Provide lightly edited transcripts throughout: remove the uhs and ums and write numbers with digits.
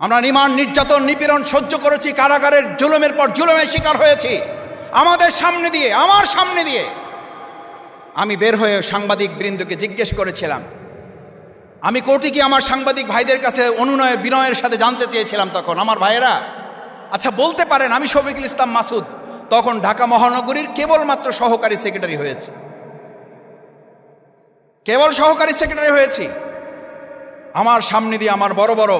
আমরা রিমান্ড, নির্যাতন, নিপীড়ন সহ্য করেছি, কারাগারের জুলুমের পর জুলুমের শিকার হয়েছি। আমার সামনে দিয়ে আমি বের হয়ে সাংবাদিক বৃন্দকে জিজ্ঞেস করেছিলাম, আমি কোর্টে গিয়ে আমার সাংবাদিক ভাইদের কাছে অনুনয় বিনয়ের সাথে জানতে চেয়েছিলাম, তখন আমার ভাইয়েরা আচ্ছা বলতে পারেন আমি শফিকুল ইসলাম মাসুদ তখন ঢাকা মহানগরীর কেবলমাত্র সহকারী সেক্রেটারি হয়েছি, কেবল সহকারী সেক্রেটারি হয়েছি। আমার সামনে দিয়ে আমার বড় বড়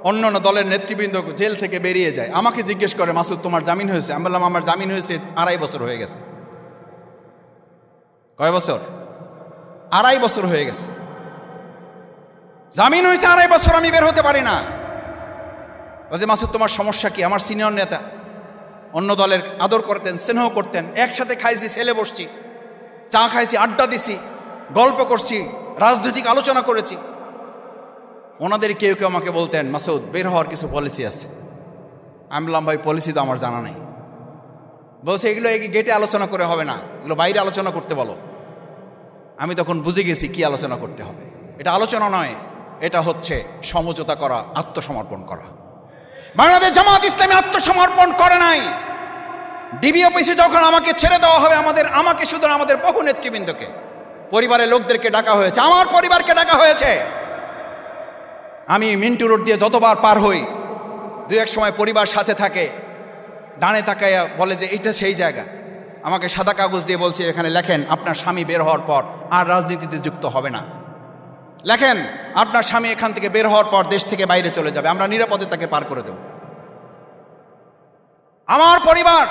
অন্যান্য দলের নেতৃবৃন্দ জেল থেকে বেরিয়ে যায়, আমাকে জিজ্ঞেস করে মাসুদ তোমার জামিন হয়েছে? আমি বললাম আমার জামিন হয়েছে 2.5 বছর হয়ে গেছে। কয় বছর? 2.5 বছর হয়ে গেছে। জামিন হয়েছে 2.5 বছর, আমি বের হতে পারি না। বলছে মাসুদ তোমার সমস্যা কি? আমার সিনিয়র নেতা, অন্য দলের আদর করতেন, স্নেহ করতেন, একসাথে খাইছি, ছেলে বসছি, চা খাইছি, আড্ডা দিছি, গল্প করছি, রাজনৈতিক আলোচনা করেছি। ওনাদের কেউ কেউ আমাকে বলতেন মাসুদ বের হওয়ার কিছু পলিসি আছে। আমি বললাম ভাই পলিসি তো আমার জানা নাই। বলছে এগুলো গেটে আলোচনা করে হবে না, এগুলো বাইরে আলোচনা করতে বলো। আমি তখন বুঝে গেছি কি আলোচনা করতে হবে। এটা আলোচনা নয়, এটা হচ্ছে সমঝোতা করা, আত্মসমর্পণ করা। বাংলাদেশ জামাত ইসলামী আত্মসমর্পণ করে নাই। ডিবি অফিসে যখন আমাকে ছেড়ে দেওয়া হবে, আমাকে শুধু আমাদের বহু নেতৃবৃন্দকে, পরিবারের লোকদেরকে ডাকা হয়েছে, আমার পরিবারকে ডাকা হয়েছে। আমি মিন্টু রোড দিয়ে যতবার পার হই, 2-1 সময় পরিবার সাথে থাকে, ডানে তাকাইয়া বলে যে এইটা সেই জায়গা। আমাকে সাদা কাগজ দিয়ে বলছে এখানে লেখেন আপনার স্বামী বের হওয়ার পর আর রাজনীতিতে যুক্ত হবে না। লেখেন আপনার স্বামী এখান থেকে বের হওয়ার পর দেশ থেকে বাইরে চলে যাবে, আমরা নিরাপদে তাকে পার করে দেব। আমার পরিবার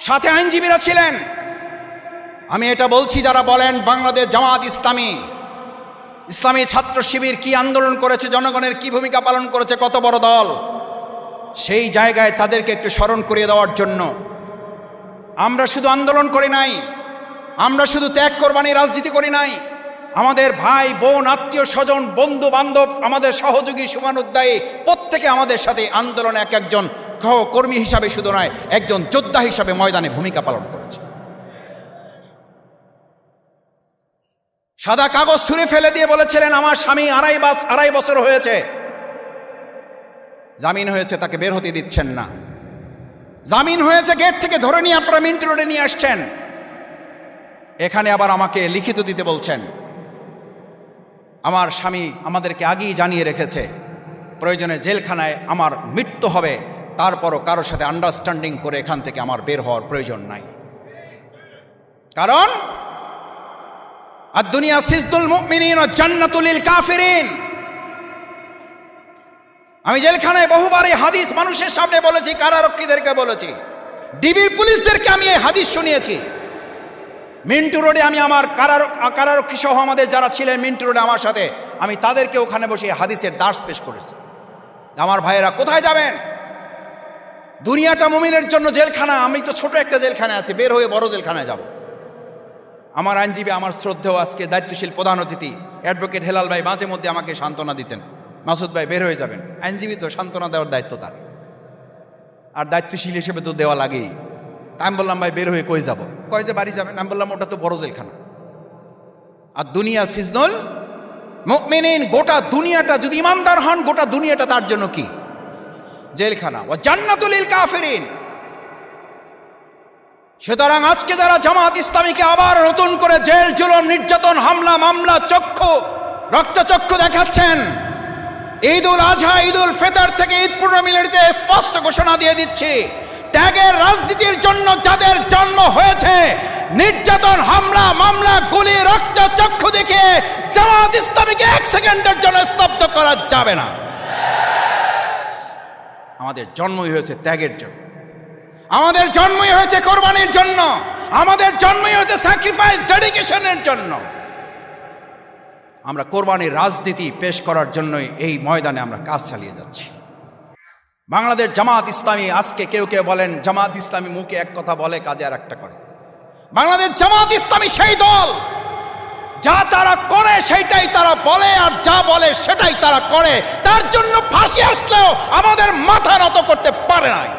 সাথে আইনজীবীরা ছিলেন। আমি এটা বলছি, যারা বলেন বাংলাদেশ জামাত ইসলামী, ইসলামী ছাত্র শিবির কি আন্দোলন করেছে, জনগণের কি ভূমিকা পালন করেছে, কত বড় দল, সেই জায়গায় তাদেরকে একটু স্মরণ করিয়ে দেওয়ার জন্য আমরা শুধু আন্দোলন করি নাই, আমরা শুধু ত্যাগ কোরবানি রাজনীতি করি নাই। আমাদের ভাই বোন, আত্মীয় স্বজন, বন্ধু বান্ধব, আমাদের সহযোগী, শুভানুধ্যায়ী প্রত্যেকে আমাদের সাথে আন্দোলনে একজন কর্মী হিসাবে শুধু নয়, একজন যোদ্ধা হিসাবে ময়দানে ভূমিকা পালন করেছে। সাদা কাগজ ছুঁড়ে ফেলে দিয়ে বলেছিলেন আমার স্বামী 2.5 বছর হয়েছে, জামিন হয়েছে, তাকে বের হতে দিচ্ছেন না। জামিন হয়েছে, গেট থেকে ধরে নিয়ে আপনারা মিন্টু রোডে নিয়ে আসছেন। এখানে আবার আমাকে লিখিত দিতে বলছেন। আমার স্বামী আমাদেরকে আগেই জানিয়ে রেখেছে প্রয়োজনে জেলখানায় আমার মৃত্যু হবে, তারপরও কারোর সাথে আন্ডারস্ট্যান্ডিং করে এখান থেকে আমার বের হওয়ার প্রয়োজন নাই। কারণ আর দুনিয়া সিজদুল মুমিনিন ও জান্নাতুল লিল কাফিরিন। আমি জেলখানায় বহুবার এই হাদিস মানুষের সামনে বলেছি, কারারক্ষীদেরকে বলেছি, ডিবির পুলিশদেরকে আমি এই হাদিস শুনিয়েছি। মিন্টু রোডে আমি আমার কারারক্ষী সহ আমাদের যারা ছিলেন মিন্টু রোডে আমার সাথে, আমি তাদেরকে ওখানে বসে হাদিসের দাস পেশ করেছি। আমার ভাইয়েরা কোথায় যাবেন? দুনিয়াটা মুমিনের জন্য জেলখানা, আমি তো ছোট একটা জেলখানায় আছি, বের হয়ে বড় জেলখানায় যাব। আমার আইনজীবী, আমার শ্রদ্ধেয় আজকে দায়িত্বশীল প্রধান অতিথি অ্যাডভোকেট হেলাল ভাই মাঝে মধ্যে আমাকে সান্ত্বনা দিতেন, মাসুদ ভাই বের হয়ে যাবেন। আইনজীবী তো সান্ত্বনা দেওয়ার দায়িত্ব তার, আর দায়িত্বশীল হিসেবে তো দেওয়া লাগেই। আমি বললাম ভাই বের হয়ে কই যাব? কয় যে বাড়ি যাবেন। আমি বললাম ওটা তো বড় জেলখানা। আর দুনিয়া সিজনুল মুমিনিন, গোটা দুনিয়াটা যদি ইমানদার হন, গোটা দুনিয়াটা তার জন্য কি? জেলখানা। ও জান্নাতুল লিল কাফিরিন। সুতরাং আজকে যারা জামাত ইসলামীকে আবার নতুন করে জেল, জুলুম, নির্যাতন, হামলা, মামলা, রক্তচক্ষু দেখাচ্ছেন, ঈদুল আজহা, ঈদুল ফিতর থেকে ঈদ পূর্ণমিলনীতে স্পষ্ট ঘোষণা দিয়ে দিচ্ছি, ত্যাগের রাজনীতির জন্য যাদের জন্ম হয়েছে, নির্যাতন, হামলা, মামলা, গুলি, রক্তচক্ষু দেখে জামাত ইসলামীকে 1 সেকেন্ডের জন্য স্তব্ধ করা যাবে না। আমাদের জন্মই হয়েছে ত্যাগের জন্য, আমাদের জন্মই হয়েছে কোরবানির জন্য, আমাদের জন্মই হয়েছে স্যাক্রিফাইস, ডেডিকেশনের জন্য। আমরা কোরবানির রাজনীতি পেশ করার জন্যই এই ময়দানে আমরা কাজ চালিয়ে যাচ্ছি। বাংলাদেশ জামাত ইসলামী, আজকে কেউ কেউ বলেন জামাত ইসলামী মুখে এক কথা বলে, কাজে আর একটা করে। বাংলাদেশ জামাত ইসলামী সেই দল, যা তারা করে সেইটাই তারা বলে, আর যা বলে সেটাই তারা করে। তার জন্য ফাঁসি আসলেও আমাদের মাথা নত করতে পারে নাই।